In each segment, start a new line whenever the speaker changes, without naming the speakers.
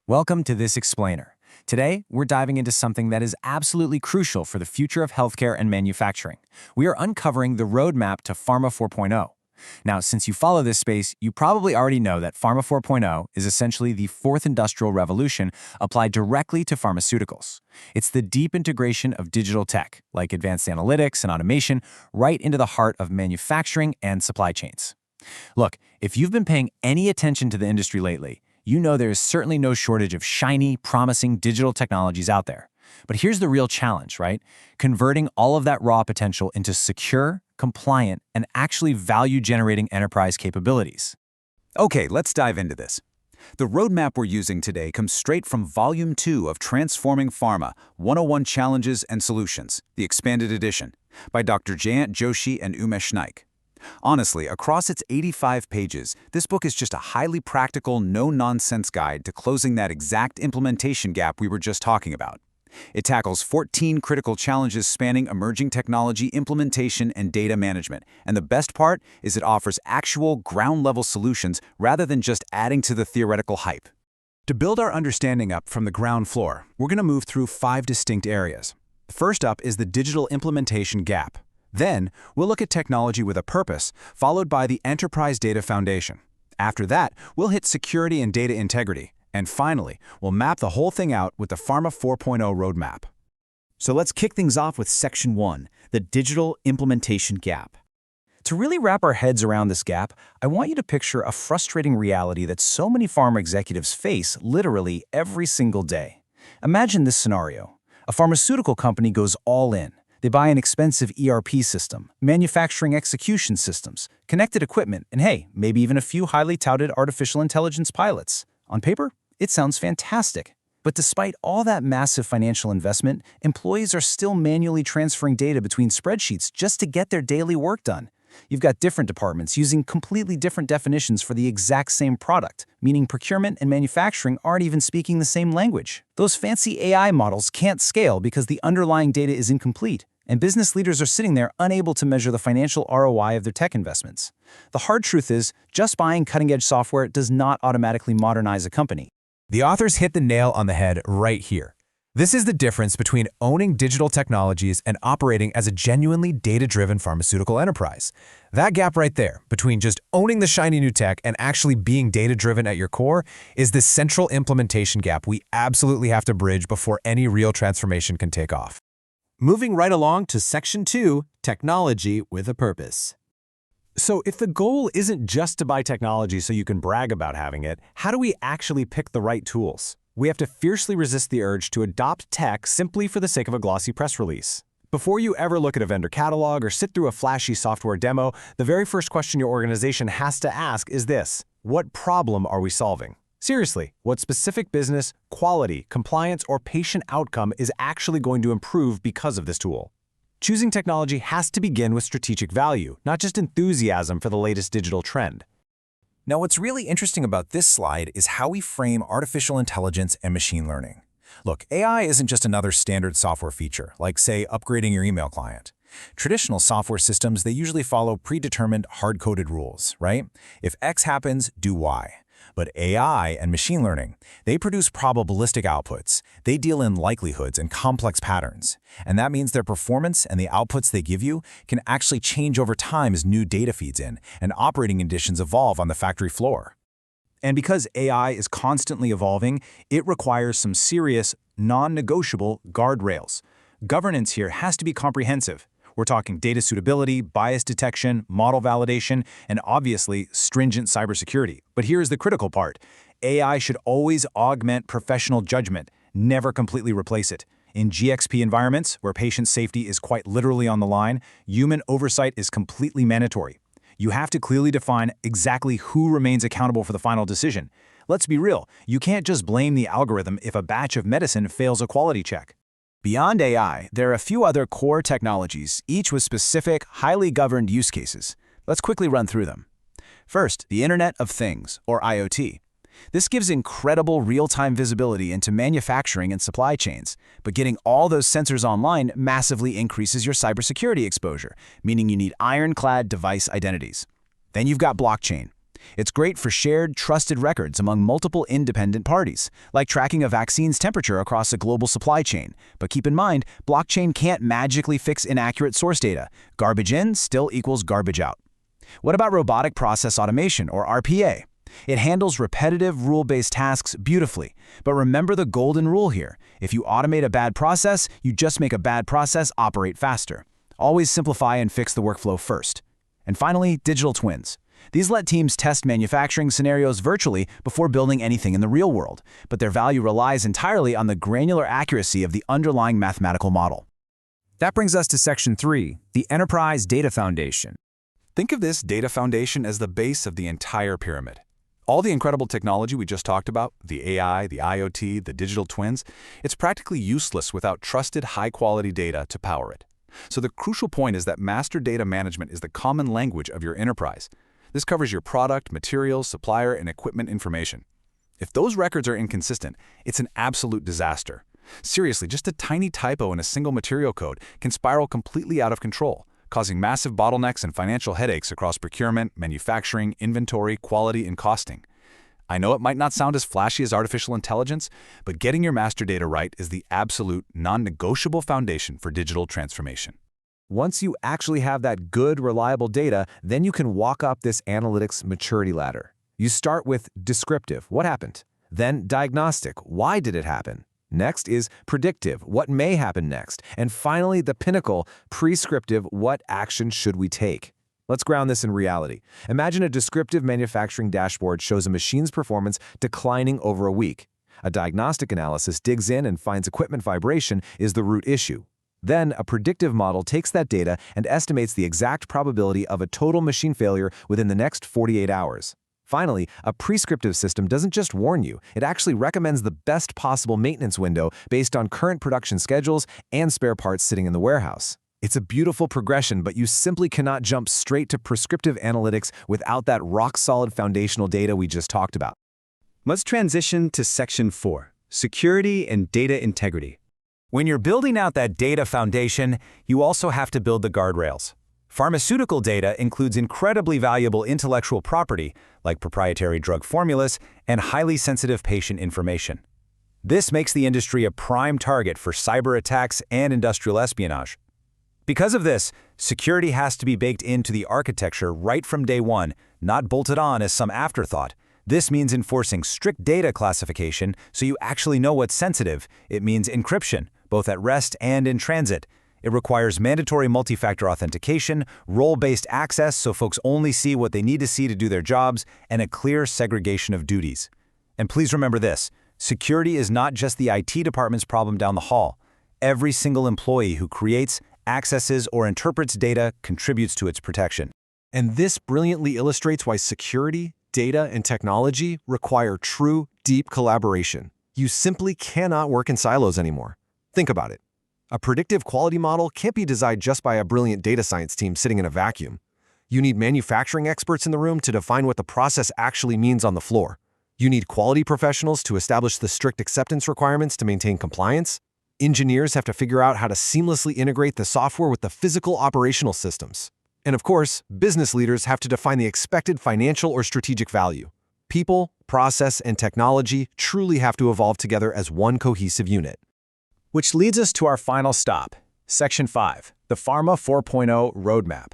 Welcome to This Explainer. Today, we're diving into something that is absolutely crucial for the future of healthcare and manufacturing. We are uncovering the roadmap to Pharma 4.0. Now, since you follow this space, you probably already know that Pharma 4.0 is essentially the fourth industrial revolution applied directly to pharmaceuticals. It's the deep integration of digital tech, like advanced analytics and automation, right into the heart of manufacturing and supply chains. Look, if you've been paying any attention to the industry lately, you know there is certainly no shortage of shiny, promising digital technologies out there. But here's the real challenge, right? Converting all of that raw potential into secure, compliant, and actually value-generating enterprise capabilities.
Okay, let's dive into this. The roadmap we're using today comes straight from Volume 2 of Transforming Pharma, 101 Challenges and Solutions, the expanded edition, by Dr. Jayant Joshi and Umesh Naik. Honestly, across its 85 pages, this book is just a highly practical, no-nonsense guide to closing that exact implementation gap we were just talking about. It tackles 14 critical challenges spanning emerging technology implementation and data management, and the best part is it offers actual ground-level solutions rather than just adding to the theoretical hype. To build our understanding up from the ground floor, we're going to move through 5 distinct areas. First up is the digital implementation gap. Then, we'll look at technology with a purpose, followed by the enterprise data foundation. After that, we'll hit security and data integrity. And finally, we'll map the whole thing out with the Pharma 4.0 roadmap.
So let's kick things off with Section 1, the digital implementation gap.
To really wrap our heads around this gap, I want you to picture a frustrating reality that so many pharma executives face literally every single day. Imagine this scenario. A pharmaceutical company goes all in. They buy an expensive ERP system, manufacturing execution systems, connected equipment, and hey, maybe even a few highly touted artificial intelligence pilots. On paper, it sounds fantastic. But despite all that massive financial investment, employees are still manually transferring data between spreadsheets just to get their daily work done. You've got different departments using completely different definitions for the exact same product, meaning procurement and manufacturing aren't even speaking the same language. Those fancy AI models can't scale because the underlying data is incomplete, and business leaders are sitting there unable to measure the financial ROI of their tech investments. The hard truth is, just buying cutting-edge software does not automatically modernize a company.
The authors hit the nail on the head right here. This is the difference between owning digital technologies and operating as a genuinely data-driven pharmaceutical enterprise. That gap right there, between just owning the shiny new tech and actually being data-driven at your core, is the central implementation gap we absolutely have to bridge before any real transformation can take off.
Moving right along to Section 2, Technology with a Purpose.
So if the goal isn't just to buy technology so you can brag about having it, how do we actually pick the right tools? We have to fiercely resist the urge to adopt tech simply for the sake of a glossy press release. Before you ever look at a vendor catalog or sit through a flashy software demo, the very first question your organization has to ask is this: what problem are we solving? Seriously, what specific business, quality, compliance, or patient outcome is actually going to improve because of this tool? Choosing technology has to begin with strategic value, not just enthusiasm for the latest digital trend.
Now, what's really interesting about this slide is how we frame artificial intelligence and machine learning. Look, AI isn't just another standard software feature, like, say, upgrading your email client. Traditional software systems, they usually follow predetermined, hard-coded rules, right? If X happens, do Y. But AI and machine learning, they produce probabilistic outputs. They deal in likelihoods and complex patterns. And that means their performance and the outputs they give you can actually change over time as new data feeds in and operating conditions evolve on the factory floor. And because AI is constantly evolving, it requires some serious, non-negotiable guardrails. Governance here has to be comprehensive. We're talking data suitability, bias detection, model validation, and obviously stringent cybersecurity. But here's the critical part. AI should always augment professional judgment, never completely replace it. In GXP environments, where patient safety is quite literally on the line, human oversight is completely mandatory. You have to clearly define exactly who remains accountable for the final decision. Let's be real, you can't just blame the algorithm if a batch of medicine fails a quality check.
Beyond AI, there are a few other core technologies, each with specific, highly governed use cases. Let's quickly run through them. First, the Internet of Things, or IoT. This gives incredible real-time visibility into manufacturing and supply chains, but getting all those sensors online massively increases your cybersecurity exposure, meaning you need ironclad device identities. Then you've got blockchain.
It's great for shared, trusted records among multiple independent parties, like tracking a vaccine's temperature across a global supply chain. But keep in mind, blockchain can't magically fix inaccurate source data. Garbage in still equals garbage out. What about robotic process automation, or RPA? It handles repetitive, rule-based tasks beautifully. But remember the golden rule here. If you automate a bad process, you just make a bad process operate faster. Always simplify and fix the workflow first. And finally, digital twins. These let teams test manufacturing scenarios virtually before building anything in the real world, but their value relies entirely on the granular accuracy of the underlying mathematical model.
That brings us to Section 3, the Enterprise Data Foundation. Think of this data foundation as the base of the entire pyramid. All the incredible technology we just talked about, the AI, the IoT, the digital twins, it's practically useless without trusted, high-quality data to power it. So the crucial point is that master data management is the common language of your enterprise. This covers your product, materials, supplier, and equipment information. If those records are inconsistent, it's an absolute disaster. Seriously, just a tiny typo in a single material code can spiral completely out of control, causing massive bottlenecks and financial headaches across procurement, manufacturing, inventory, quality, and costing. I know it might not sound as flashy as artificial intelligence, but getting your master data right is the absolute, non-negotiable foundation for digital transformation.
Once you actually have that good, reliable data, then you can walk up this analytics maturity ladder. You start with descriptive, what happened? Then diagnostic, why did it happen? Next is predictive, what may happen next? And finally, the pinnacle, prescriptive, what action should we take? Let's ground this in reality. Imagine a descriptive manufacturing dashboard shows a machine's performance declining over a week. A diagnostic analysis digs in and finds equipment vibration is the root issue. Then, a predictive model takes that data and estimates the exact probability of a total machine failure within the next 48 hours. Finally, a prescriptive system doesn't just warn you, it actually recommends the best possible maintenance window based on current production schedules and spare parts sitting in the warehouse. It's a beautiful progression, but you simply cannot jump straight to prescriptive analytics without that rock-solid foundational data we just talked about.
Let's transition to Section 4, Security and Data Integrity.
When you're building out that data foundation, you also have to build the guardrails. Pharmaceutical data includes incredibly valuable intellectual property, like proprietary drug formulas and highly sensitive patient information. This makes the industry a prime target for cyber attacks and industrial espionage. Because of this, security has to be baked into the architecture right from day one, not bolted on as some afterthought. This means enforcing strict data classification so you actually know what's sensitive. It means encryption, both at rest and in transit. It requires mandatory multi-factor authentication, role-based access so folks only see what they need to see to do their jobs, and a clear segregation of duties. And please remember this, security is not just the IT department's problem down the hall. Every single employee who creates, accesses, or interprets data contributes to its protection.
And this brilliantly illustrates why security, data, and technology require true, deep collaboration. You simply cannot work in silos anymore. Think about it. A predictive quality model can't be designed just by a brilliant data science team sitting in a vacuum. You need manufacturing experts in the room to define what the process actually means on the floor. You need quality professionals to establish the strict acceptance requirements to maintain compliance. Engineers have to figure out how to seamlessly integrate the software with the physical operational systems. And of course, business leaders have to define the expected financial or strategic value. People, process, and technology truly have to evolve together as one cohesive unit.
Which leads us to our final stop, Section 5, the Pharma 4.0 Roadmap.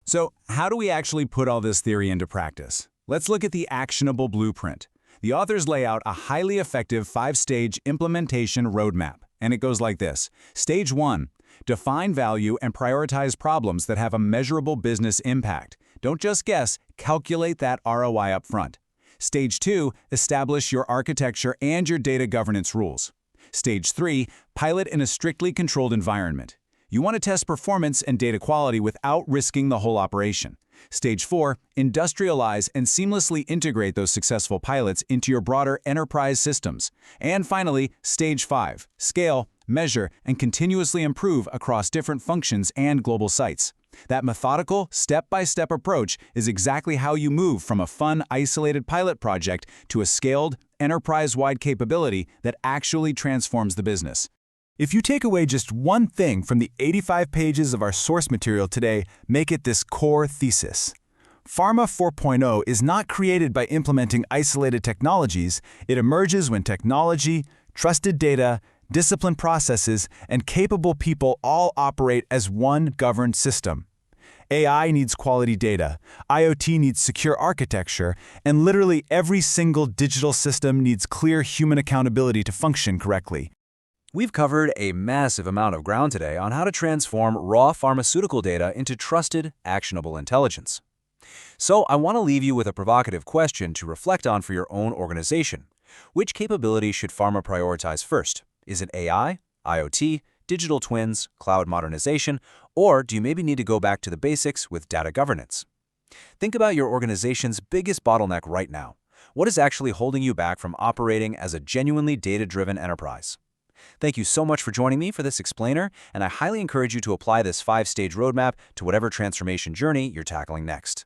So, how do we actually put all this theory into practice? Let's look at the actionable blueprint. The authors lay out a highly effective 5-stage implementation roadmap, and it goes like this. Stage 1, define value and prioritize problems that have a measurable business impact. Don't just guess, calculate that ROI up front. Stage 2, establish your architecture and your data governance rules. Stage 3, pilot in a strictly controlled environment. You want to test performance and data quality without risking the whole operation. Stage 4, industrialize and seamlessly integrate those successful pilots into your broader enterprise systems. And finally, Stage 5, scale, measure, and continuously improve across different functions and global sites. That methodical, step-by-step approach is exactly how you move from a fun, isolated pilot project to a scaled, enterprise-wide capability that actually transforms the business. If you take away just one thing from the 85 pages of our source material today, make it this core thesis.
Pharma 4.0 is not created by implementing isolated technologies. It emerges when technology, trusted data, disciplined processes, and capable people all operate as one governed system. AI needs quality data, IoT needs secure architecture, and literally every single digital system needs clear human accountability to function correctly.
We've covered a massive amount of ground today on how to transform raw pharmaceutical data into trusted, actionable intelligence. So I want to leave you with a provocative question to reflect on for your own organization. Which capability should pharma prioritize first? Is it AI, IoT, digital twins, cloud modernization, or do you maybe need to go back to the basics with data governance? Think about your organization's biggest bottleneck right now. What is actually holding you back from operating as a genuinely data-driven enterprise? Thank you so much for joining me for this explainer, and I highly encourage you to apply this 5-stage roadmap to whatever transformation journey you're tackling next.